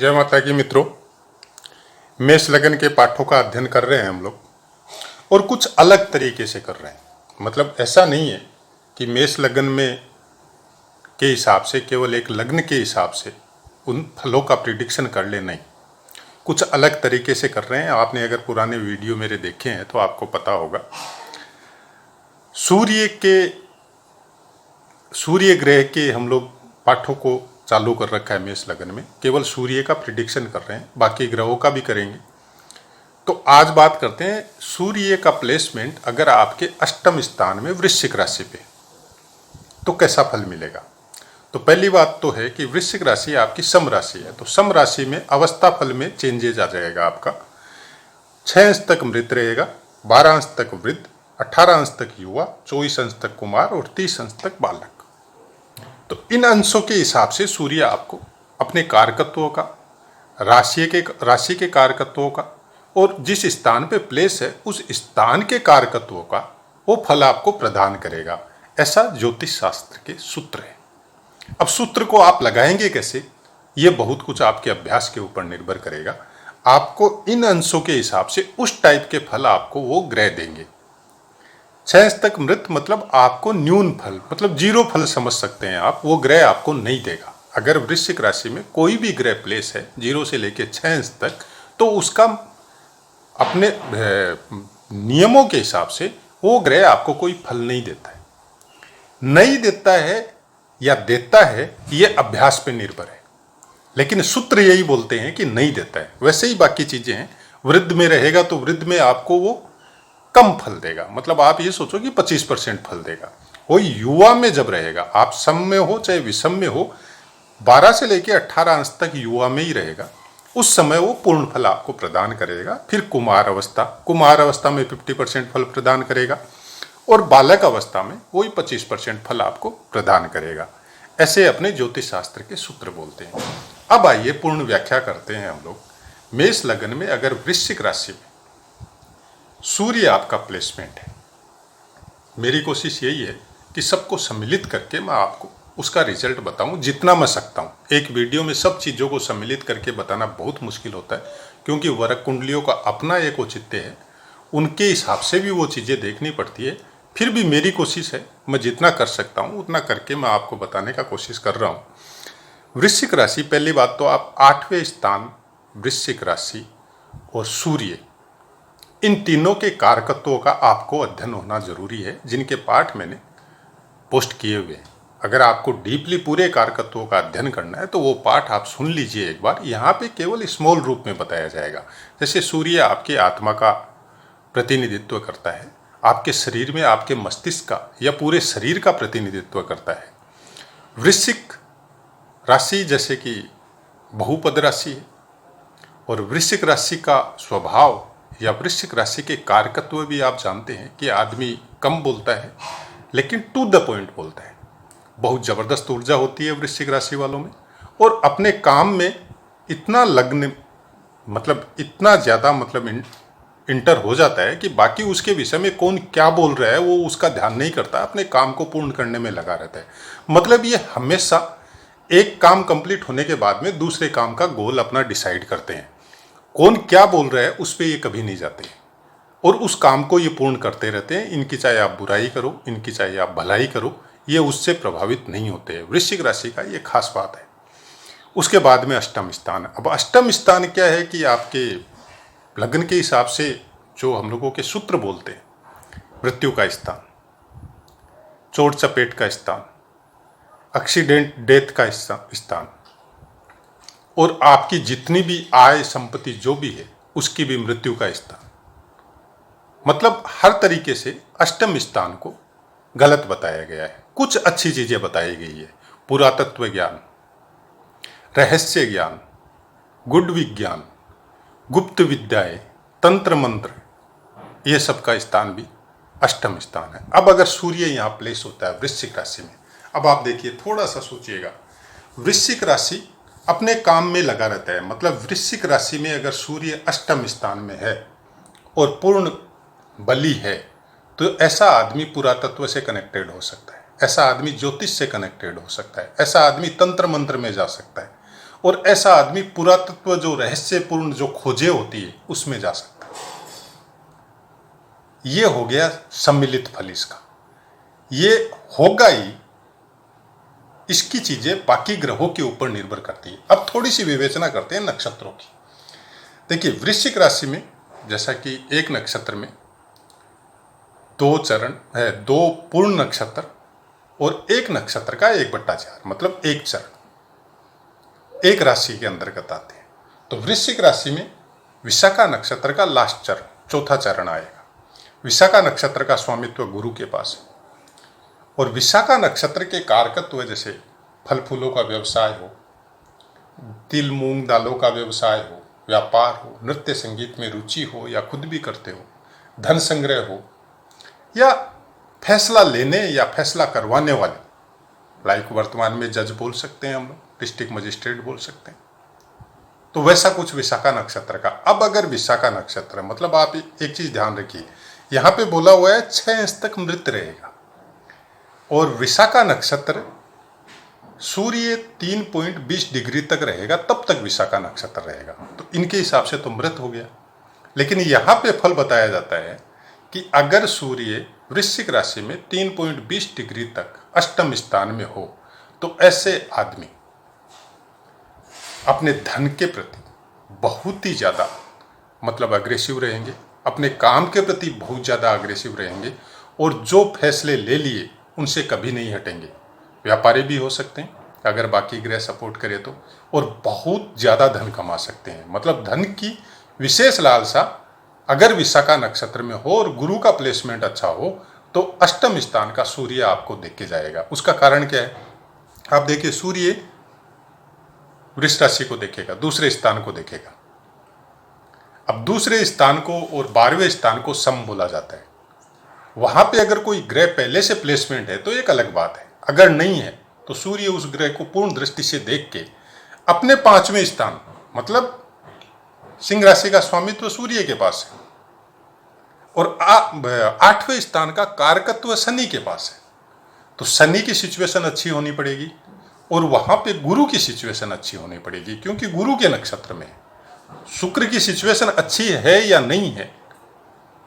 जय माता की मित्रों, मेष लगन के पाठों का अध्ययन कर रहे हैं हम लोग और कुछ अलग तरीके से कर रहे हैं। मतलब ऐसा नहीं है कि मेष लगन में के हिसाब से केवल एक लग्न के हिसाब से उन फलों का प्रिडिक्शन कर ले, नहीं, कुछ अलग तरीके से कर रहे हैं। आपने अगर पुराने वीडियो मेरे देखे हैं तो आपको पता होगा। सूर्य ग्रह के हम लोग पाठों को चालू कर रखा है। मेष लगन में केवल सूर्य का प्रिडिक्शन कर रहे हैं, बाकी ग्रहों का भी करेंगे। तो आज बात करते हैं सूर्य का प्लेसमेंट अगर आपके अष्टम स्थान में वृश्चिक राशि पे, तो कैसा फल मिलेगा। तो पहली बात तो है कि वृश्चिक राशि आपकी सम राशि है, तो सम राशि में अवस्था फल में चेंजेज आ जाएगा। आपका 6 अंश तक मृत रहेगा, 12 अंश तक वृद्ध, 18 अंश तक युवा, 24 अंश तक कुमार और 30 अंश तक बालक। तो इन अंशों के हिसाब से सूर्य आपको अपने कारकत्वों का, राशि के कारकत्वों का और जिस स्थान पे प्लेस है उस स्थान के कारकत्वों का वो फल आपको प्रदान करेगा। ऐसा ज्योतिष शास्त्र के सूत्र है। अब सूत्र को आप लगाएंगे कैसे, ये बहुत कुछ आपके अभ्यास के ऊपर निर्भर करेगा। आपको इन अंशों के हिसाब से उस टाइप के फल आपको वो ग्रह देंगे। 6 अंश तक मृत मतलब आपको न्यून फल, मतलब जीरो फल समझ सकते हैं आप, वो ग्रह आपको नहीं देगा। अगर वृश्चिक राशि में कोई भी ग्रह प्लेस है 0 से लेकर 6 अंश तक, तो उसका अपने नियमों के हिसाब से वो ग्रह आपको कोई फल नहीं देता है। नहीं देता है या देता है, ये अभ्यास पे निर्भर है, लेकिन सूत्र यही बोलते हैं कि नहीं देता है। वैसे ही बाकी चीजें हैं। वृद्ध में रहेगा तो वृद्ध में आपको वो कम फल देगा, मतलब आप ये सोचो कि 25% फल देगा। वही युवा में जब रहेगा, आप सम में हो चाहे विषम में हो, 12 से लेकर 18 अंश तक युवा में ही रहेगा, उस समय वो पूर्ण फल आपको प्रदान करेगा। फिर कुमार अवस्था में 50% फल प्रदान करेगा और बालक अवस्था में वही 25% फल आपको प्रदान करेगा। ऐसे अपने ज्योतिष शास्त्र के सूत्र बोलते हैं। अब आइए पूर्ण व्याख्या करते हैं हम लोग। मेष लगन में अगर वृश्चिक राशि में सूर्य आपका प्लेसमेंट है, मेरी कोशिश यही है कि सबको सम्मिलित करके मैं आपको उसका रिजल्ट बताऊं जितना मैं सकता हूं। एक वीडियो में सब चीज़ों को सम्मिलित करके बताना बहुत मुश्किल होता है, क्योंकि वर्ग कुंडलियों का अपना एक औचित्य है, उनके हिसाब से भी वो चीज़ें देखनी पड़ती है। फिर भी मेरी कोशिश है, मैं जितना कर सकता हूँ उतना करके मैं आपको बताने का कोशिश कर रहा हूँ। वृश्चिक राशि, पहली बात तो आप 8वें स्थान वृश्चिक राशि और सूर्य, इन तीनों के कारकत्वों का आपको अध्ययन होना जरूरी है, जिनके पाठ मैंने पोस्ट किए हुए हैं। अगर आपको डीपली पूरे कारकत्वों का अध्ययन करना है तो वो पाठ आप सुन लीजिए एक बार। यहाँ पे केवल स्मॉल रूप में बताया जाएगा। जैसे सूर्य आपके आत्मा का प्रतिनिधित्व करता है, आपके शरीर में आपके मस्तिष्क का या पूरे शरीर का प्रतिनिधित्व करता है। वृश्चिक राशि जैसे कि बहुपद राशि है, और वृश्चिक राशि का स्वभाव या वृश्चिक राशि के कारकत्व भी आप जानते हैं कि आदमी कम बोलता है लेकिन टू द पॉइंट बोलता है। बहुत ज़बरदस्त ऊर्जा होती है वृश्चिक राशि वालों में, और अपने काम में इतना लग्न, मतलब इतना ज़्यादा इंटर हो जाता है कि बाकी उसके विषय में कौन क्या बोल रहा है वो उसका ध्यान नहीं करता, अपने काम को पूर्ण करने में लगा रहता है। मतलब ये हमेशा एक काम कंप्लीट होने के बाद में दूसरे काम का गोल अपना डिसाइड करते हैं। कौन क्या बोल रहा है उस पर ये कभी नहीं जाते और उस काम को ये पूर्ण करते रहते हैं। इनकी चाहे आप बुराई करो, इनकी चाहे आप भलाई करो, ये उससे प्रभावित नहीं होते हैं। वृश्चिक राशि का ये खास बात है। उसके बाद में अष्टम स्थान। अब अष्टम स्थान क्या है कि आपके लग्न के हिसाब से जो हम लोगों के सूत्र बोलते हैं, मृत्यु का स्थान, चोट चपेट का स्थान, एक्सीडेंट डेथ का स्थान, और आपकी जितनी भी आय संपत्ति जो भी है उसकी भी मृत्यु का स्थान। मतलब हर तरीके से अष्टम स्थान को गलत बताया गया है। कुछ अच्छी चीजें बताई गई है, पुरातत्व ज्ञान, रहस्य ज्ञान, गुड विज्ञान, गुप्त विद्याएं, तंत्र मंत्र, ये सब का स्थान भी अष्टम स्थान है। अब अगर सूर्य यहाँ प्लेस होता है वृश्चिक राशि में, अब आप देखिए, थोड़ा सा सोचिएगा, वृश्चिक राशि अपने काम में लगा रहता है। मतलब वृश्चिक राशि में अगर सूर्य अष्टम स्थान में है और पूर्ण बली है, तो ऐसा आदमी पुरातत्व से कनेक्टेड हो सकता है, ऐसा आदमी ज्योतिष से कनेक्टेड हो सकता है, ऐसा आदमी तंत्र मंत्र में जा सकता है, और ऐसा आदमी पुरातत्व जो रहस्यपूर्ण जो खोजें होती है उसमें जा सकता है। ये हो गया सम्मिलित फल इसका, ये होगा ही। इसकी चीजें बाकी ग्रहों के ऊपर निर्भर करती है। अब थोड़ी सी विवेचना करते हैं नक्षत्रों की। देखिए, वृश्चिक राशि में जैसा कि एक नक्षत्र में 2 चरण है, 2 पूर्ण नक्षत्र और एक नक्षत्र का 1/4, मतलब 1 चरण एक राशि के अंतर्गत आते हैं। तो वृश्चिक राशि में विशाखा नक्षत्र का लास्ट चरण, चौथा चरण आएगा। विशाखा नक्षत्र का स्वामित्व गुरु के पास है और विशाखा नक्षत्र के कारकत्व जैसे फल फूलों का व्यवसाय हो, तिल मूंग दालों का व्यवसाय हो, व्यापार हो, नृत्य संगीत में रुचि हो या खुद भी करते हो, धन संग्रह हो, या फैसला लेने या फैसला करवाने वाले, लाइक वर्तमान में जज बोल सकते हैं हम लोग, डिस्ट्रिक्ट मजिस्ट्रेट बोल सकते हैं, तो वैसा कुछ विशाखा नक्षत्र का। अब अगर विशाखा नक्षत्र, मतलब आप एक चीज ध्यान रखिए, यहां पे बोला हुआ है 6 इंच तक मृत रहेगा और विशाखा नक्षत्र सूर्य 3.20 डिग्री तक रहेगा, तब तक विशाखा नक्षत्र रहेगा। तो इनके हिसाब से तो मृत हो गया। लेकिन यहां पे फल बताया जाता है कि अगर सूर्य वृश्चिक राशि में 3.20 डिग्री तक अष्टम स्थान में हो तो ऐसे आदमी अपने धन के प्रति बहुत ही ज्यादा, मतलब अग्रेसिव रहेंगे, अपने काम के प्रति बहुत ज्यादा अग्रेसिव रहेंगे और जो फैसले ले लिए उनसे कभी नहीं हटेंगे। व्यापारी भी हो सकते हैं अगर बाकी ग्रह सपोर्ट करे तो, और बहुत ज्यादा धन कमा सकते हैं। मतलब धन की विशेष लालसा अगर विशाखा नक्षत्र में हो और गुरु का प्लेसमेंट अच्छा हो तो अष्टम स्थान का सूर्य आपको देख के जाएगा। उसका कारण क्या है? आप देखिए, सूर्य वृष राशि को देखेगा, दूसरे स्थान को देखेगा। अब दूसरे स्थान को और 12वें स्थान को सम बोला जाता है। वहां पे अगर कोई ग्रह पहले से प्लेसमेंट है तो एक अलग बात है, अगर नहीं है तो सूर्य उस ग्रह को पूर्ण दृष्टि से देख के अपने 5वें स्थान, मतलब सिंह राशि का स्वामित्व सूर्य के पास है और 8वें स्थान का कारकत्व शनि के पास है। तो शनि की सिचुएशन अच्छी होनी पड़ेगी और वहां पे गुरु की सिचुएशन अच्छी होनी पड़ेगी, क्योंकि गुरु के नक्षत्र में है। शुक्र की सिचुएशन अच्छी है या नहीं है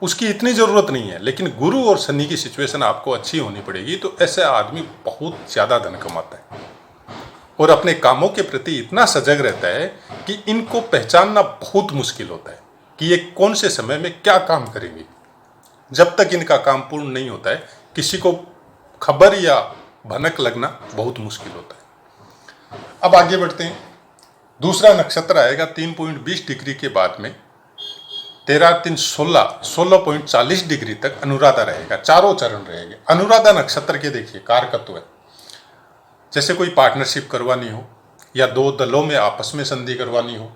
उसकी इतनी जरूरत नहीं है, लेकिन गुरु और शनि की सिचुएशन आपको अच्छी होनी पड़ेगी। तो ऐसे आदमी बहुत ज्यादा धन कमाता है और अपने कामों के प्रति इतना सजग रहता है कि इनको पहचानना बहुत मुश्किल होता है कि ये कौन से समय में क्या काम करेंगे। जब तक इनका काम पूर्ण नहीं होता है किसी को खबर या भनक लगना बहुत मुश्किल होता है। अब आगे बढ़ते हैं। दूसरा नक्षत्र आएगा 3.20 डिग्री के बाद में 16.40 डिग्री तक अनुराधा रहेगा। चारों चरण रहेंगे। अनुराधा नक्षत्र के देखिए कारकत्व है, जैसे कोई पार्टनरशिप करवानी हो या 2 दलों में आपस में संधि करवानी हो,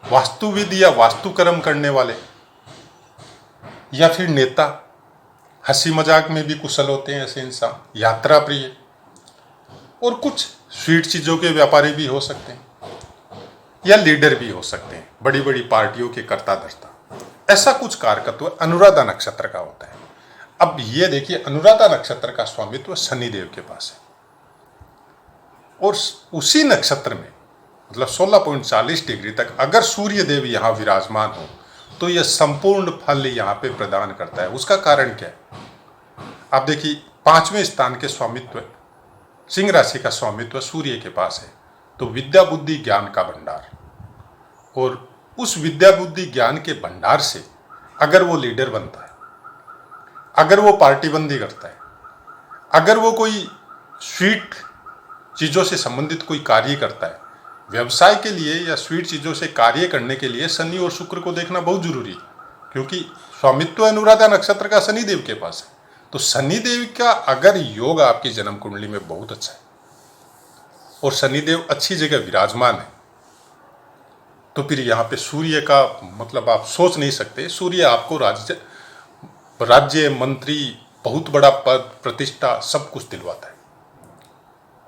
वास्तुविद या वास्तुकर्म करने वाले, या फिर नेता, हंसी मजाक में भी कुशल होते हैं ऐसे इंसान, यात्रा प्रिय, और कुछ स्वीट चीजों के व्यापारी भी हो सकते हैं या लीडर भी हो सकते हैं, बड़ी बड़ी पार्टियों के कर्ता धर्ता। ऐसा कुछ कारकत्व अनुराधा नक्षत्र का होता है। अब ये देखिए, अनुराधा नक्षत्र का स्वामित्व शनिदेव के पास है और उसी नक्षत्र में मतलब 16.40 डिग्री तक अगर सूर्य देव यहां विराजमान हो तो यह संपूर्ण फल यहां पे प्रदान करता है। उसका कारण क्या है? आप देखिए, 5वें स्थान के स्वामित्व, सिंह राशि का स्वामित्व सूर्य के पास है, तो विद्या बुद्धि ज्ञान का भंडार, और उस विद्या बुद्धि ज्ञान के भंडार से अगर वो लीडर बनता है, अगर वो पार्टीबंदी करता है, अगर वो कोई स्वीट चीजों से संबंधित कोई कार्य करता है, व्यवसाय के लिए या स्वीट चीजों से कार्य करने के लिए शनि और शुक्र को देखना बहुत जरूरी है, क्योंकि स्वामित्व अनुराधा नक्षत्र का शनिदेव के पास है। तो शनिदेव का अगर योग आपकी जन्म कुंडली में बहुत अच्छा है और शनिदेव अच्छी जगह विराजमान है, तो फिर यहाँ पे सूर्य का मतलब आप सोच नहीं सकते। सूर्य आपको राज्य मंत्री, बहुत बड़ा पद, प्रतिष्ठा, सब कुछ दिलवाता है।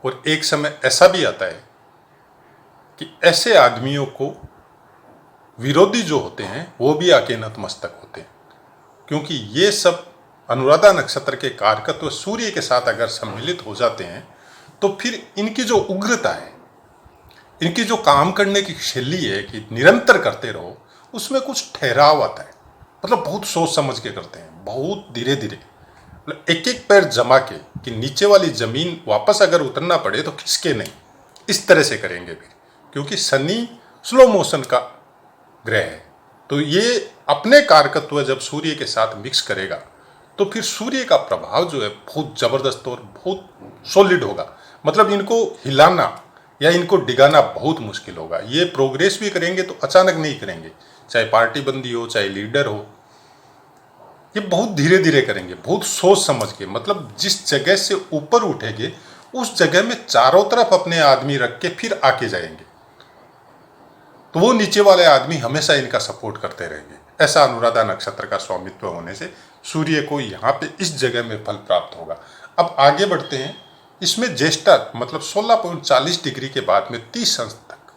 और एक समय ऐसा भी आता है कि ऐसे आदमियों को विरोधी जो होते हैं वो भी आके नतमस्तक होते हैं, क्योंकि ये सब अनुराधा नक्षत्र के कारकत्व सूर्य के साथ अगर सम्मिलित हो जाते हैं तो फिर इनकी जो उग्रता है इनकी जो काम करने की शैली है कि निरंतर करते रहो, उसमें कुछ ठहराव आता है। मतलब बहुत सोच समझ के करते हैं, बहुत धीरे धीरे, मतलब एक एक पैर जमा के कि नीचे वाली जमीन वापस अगर उतरना पड़े तो खिसके नहीं, इस तरह से करेंगे फिर। क्योंकि शनि स्लो मोशन का ग्रह है, तो ये अपने कारकत्व जब सूर्य के साथ मिक्स करेगा तो फिर सूर्य का प्रभाव जो है बहुत जबरदस्त और बहुत सॉलिड होगा। मतलब इनको हिलाना या इनको डिगाना बहुत मुश्किल होगा। ये प्रोग्रेस भी करेंगे तो अचानक नहीं करेंगे, चाहे पार्टी बंदी हो चाहे लीडर हो, ये बहुत धीरे धीरे करेंगे, बहुत सोच समझ के। मतलब जिस जगह से ऊपर उठेंगे उस जगह में चारों तरफ अपने आदमी रख के फिर आके जाएंगे, तो वो नीचे वाले आदमी हमेशा इनका सपोर्ट करते रहेंगे। ऐसा अनुराधा नक्षत्र का स्वामित्व होने से सूर्य को यहाँ पे इस जगह में फल प्राप्त होगा। अब आगे बढ़ते हैं। इसमें ज्येष्ठा मतलब 16.40 डिग्री के बाद में 30 अंश तक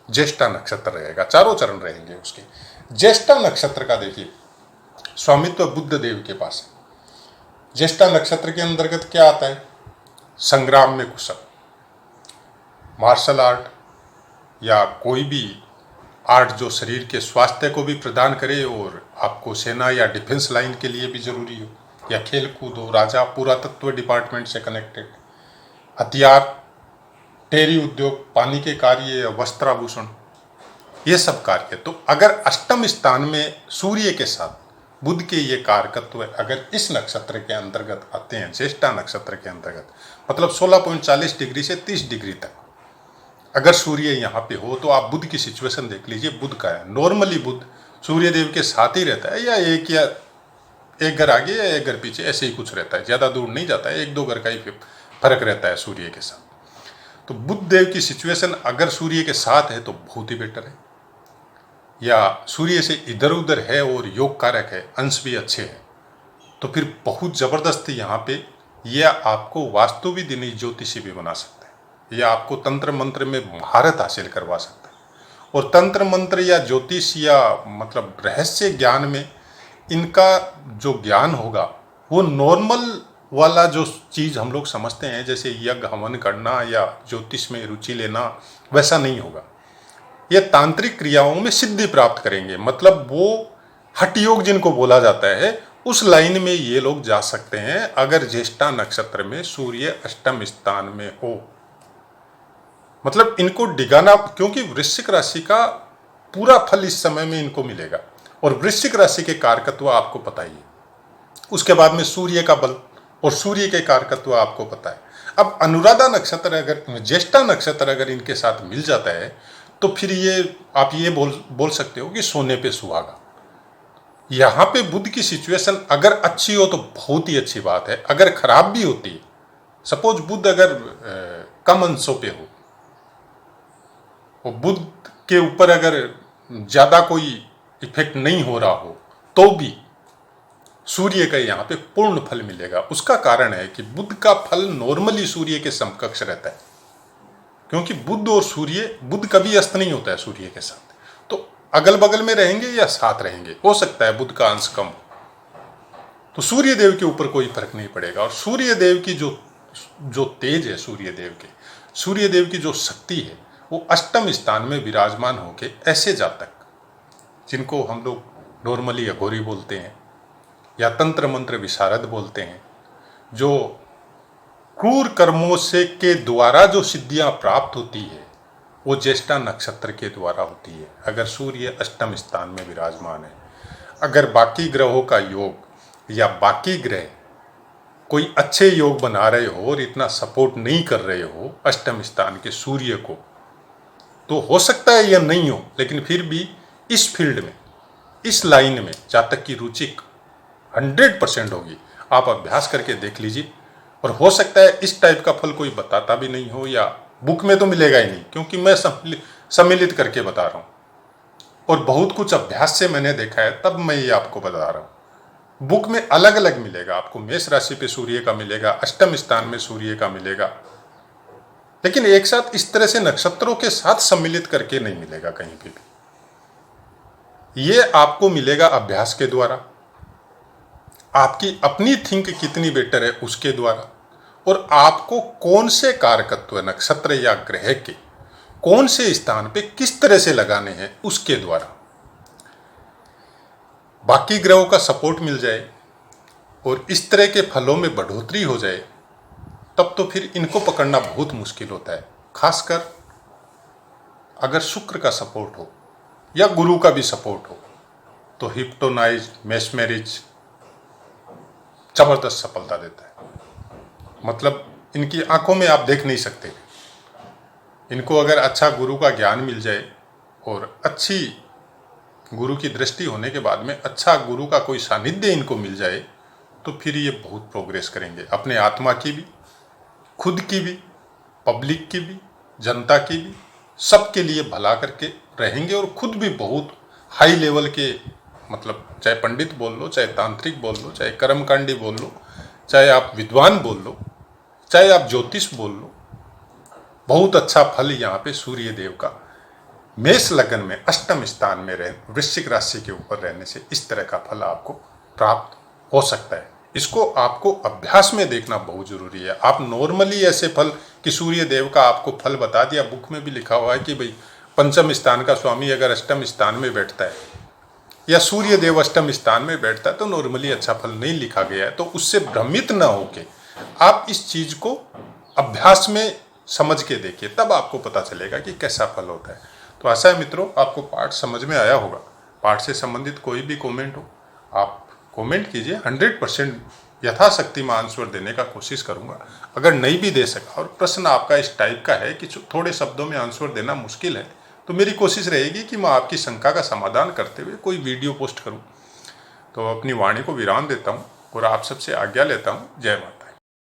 ज्येष्ठा नक्षत्र रहेगा, चारों चरण रहेंगे उसके। ज्येष्ठा नक्षत्र का देखिए स्वामित्व बुध देव के पास है। ज्येष्ठा नक्षत्र के अंतर्गत क्या आता है? संग्राम में कुशल, मार्शल आर्ट या कोई भी आर्ट जो शरीर के स्वास्थ्य को भी प्रदान करे और आपको सेना या डिफेंस लाइन के लिए भी जरूरी हो, या खेल कूद हो, राजा पुरातत्व डिपार्टमेंट से कनेक्टेड, हथियार, डेयरी उद्योग, पानी के कार्य, वस्त्राभूषण, ये सब कार्य। तो अगर अष्टम स्थान में सूर्य के साथ बुध के ये कारकत्व अगर इस नक्षत्र के अंतर्गत आते हैं, ज्येष्ठा नक्षत्र के अंतर्गत, मतलब 16.40 डिग्री से 30 डिग्री तक अगर सूर्य यहाँ पे हो, तो आप बुध की सिचुएशन देख लीजिए। बुध का है, नॉर्मली बुध सूर्य देव के साथ ही रहता है, या एक घर आगे या एक घर पीछे, ऐसे ही कुछ रहता है, ज़्यादा दूर नहीं जाता है, एक दो घर का ही फर्क रहता है सूर्य के साथ। तो बुध देव की सिचुएशन अगर सूर्य के साथ है तो बहुत ही बेटर है, या सूर्य से इधर उधर है और योग कारक है, अंश भी अच्छे हैं, तो फिर बहुत ज़बरदस्त यहाँ पे यह आपको वास्तुविद यानी ज्योतिषी भी बना सकता है, या आपको तंत्र मंत्र में महारत हासिल करवा सकता है। और तंत्र मंत्र या ज्योतिष या मतलब रहस्य ज्ञान में इनका जो ज्ञान होगा वो नॉर्मल वाला जो चीज़ हम लोग समझते हैं, जैसे यज्ञ हवन करना या ज्योतिष में रुचि लेना, वैसा नहीं होगा। ये तांत्रिक क्रियाओं में सिद्धि प्राप्त करेंगे। मतलब वो हठ योग जिनको बोला जाता है, उस लाइन में ये लोग जा सकते हैं अगर ज्येष्ठा नक्षत्र में सूर्य अष्टम स्थान में हो। मतलब इनको डिगाना, क्योंकि वृश्चिक राशि का पूरा फल इस समय में इनको मिलेगा, और वृश्चिक राशि के कारकत्व आपको पता ही है। उसके बाद में सूर्य का बल और सूर्य के कारकत्व आपको पता है। अब अनुराधा नक्षत्र अगर, ज्येष्ठा नक्षत्र अगर इनके साथ मिल जाता है तो फिर ये आप ये बोल सकते हो कि सोने पे सुहागा। यहाँ पे बुध की सिचुएशन अगर अच्छी हो तो बहुत ही अच्छी बात है। अगर खराब भी होती है, सपोज बुध अगर कम अंशों पे हो और बुध के ऊपर अगर ज्यादा कोई इफेक्ट नहीं हो रहा हो, तो भी सूर्य का यहाँ पे पूर्ण फल मिलेगा। उसका कारण है कि बुध का फल नॉर्मली सूर्य के समकक्ष रहता है, क्योंकि बुध और सूर्य, बुध कभी अस्त नहीं होता है सूर्य के साथ, तो अगल बगल में रहेंगे या साथ रहेंगे। हो सकता है बुध का अंश कम हो, तो सूर्य देव के ऊपर कोई फर्क नहीं पड़ेगा। और सूर्य देव की जो तेज है, सूर्य देव की जो शक्ति है, वो अष्टम स्थान में विराजमान होके ऐसे जातक, जिनको हम लोग नॉर्मली अघोरी बोलते हैं या तंत्र मंत्र विशारद बोलते हैं, जो क्रूर कर्मों से के द्वारा जो सिद्धियां प्राप्त होती है वो ज्येष्ठा नक्षत्र के द्वारा होती है, अगर सूर्य अष्टम स्थान में विराजमान है। अगर बाकी ग्रहों का योग या बाकी ग्रह कोई अच्छे योग बना रहे हो और इतना सपोर्ट नहीं कर रहे हो अष्टम स्थान के सूर्य को, तो हो सकता है यह नहीं हो, लेकिन फिर भी इस फील्ड में, इस लाइन में जातक की रुचि 100% होगी। आप अभ्यास करके देख लीजिए, और हो सकता है इस टाइप का फल कोई बताता भी नहीं हो, या बुक में तो मिलेगा ही नहीं, क्योंकि मैं सम्मिलित करके बता रहा हूँ और बहुत कुछ अभ्यास से मैंने देखा है, तब मैं ये आपको बता रहा हूँ। बुक में अलग अलग मिलेगा आपको, मेष राशि पे सूर्य का मिलेगा, अष्टम स्थान में सूर्य का मिलेगा, लेकिन एक साथ इस तरह से नक्षत्रों के साथ सम्मिलित करके नहीं मिलेगा कहीं भी। ये आपको मिलेगा अभ्यास के द्वारा, आपकी अपनी थिंक कितनी बेटर है उसके द्वारा, और आपको कौन से कारकत्व नक्षत्र या ग्रह के कौन से स्थान पे किस तरह से लगाने हैं उसके द्वारा बाकी ग्रहों का सपोर्ट मिल जाए और इस तरह के फलों में बढ़ोतरी हो जाए, तब तो फिर इनको पकड़ना बहुत मुश्किल होता है। खासकर अगर शुक्र का सपोर्ट हो या गुरु का भी सपोर्ट हो तो हिप्नोटाइज, मेस्मेरिज जबरदस्त सफलता देता है। मतलब इनकी आंखों में आप देख नहीं सकते। इनको अगर अच्छा गुरु का ज्ञान मिल जाए और अच्छी गुरु की दृष्टि होने के बाद में अच्छा गुरु का कोई सानिध्य इनको मिल जाए तो फिर ये बहुत प्रोग्रेस करेंगे, अपने आत्मा की भी, खुद की भी, पब्लिक की भी, जनता की भी, सबके लिए भला करके रहेंगे और खुद भी बहुत हाई लेवल के, मतलब चाहे पंडित बोल लो, चाहे तांत्रिक बोल लो, चाहे कर्मकांडी बोल लो, चाहे आप विद्वान बोल लो, चाहे आप ज्योतिष बोल लो, बहुत अच्छा फल यहाँ पे सूर्य देव का मेष लगन में अष्टम स्थान में रह वृश्चिक राशि के ऊपर रहने से इस तरह का फल आपको प्राप्त हो सकता है। इसको आपको अभ्यास में देखना बहुत जरूरी है। आप नॉर्मली ऐसे फल कि सूर्य देव का आपको फल बता दिया, बुक में भी लिखा हुआ है कि भाई पंचम स्थान का स्वामी अगर अष्टम स्थान में बैठता है या सूर्य देव अष्टम स्थान में बैठता है तो नॉर्मली अच्छा फल नहीं लिखा गया है। तो उससे भ्रमित ना होके आप इस चीज को अभ्यास में समझ के देखिए, तब आपको पता चलेगा कि कैसा फल होता है। तो आशा है मित्रों आपको पाठ समझ में आया होगा। पाठ से संबंधित कोई भी कमेंट हो आप कमेंट कीजिए, 100% यथाशक्ति मैं आंसर देने का कोशिश करूंगा। अगर नहीं भी दे सका और प्रश्न आपका इस टाइप का है कि थोड़े शब्दों में आंसर देना मुश्किल है, तो मेरी कोशिश रहेगी कि मैं आपकी शंका का समाधान करते हुए कोई वीडियो पोस्ट करूं। तो अपनी वाणी को विराम देता हूं और आप सबसे आज्ञा लेता हूं। जय माता।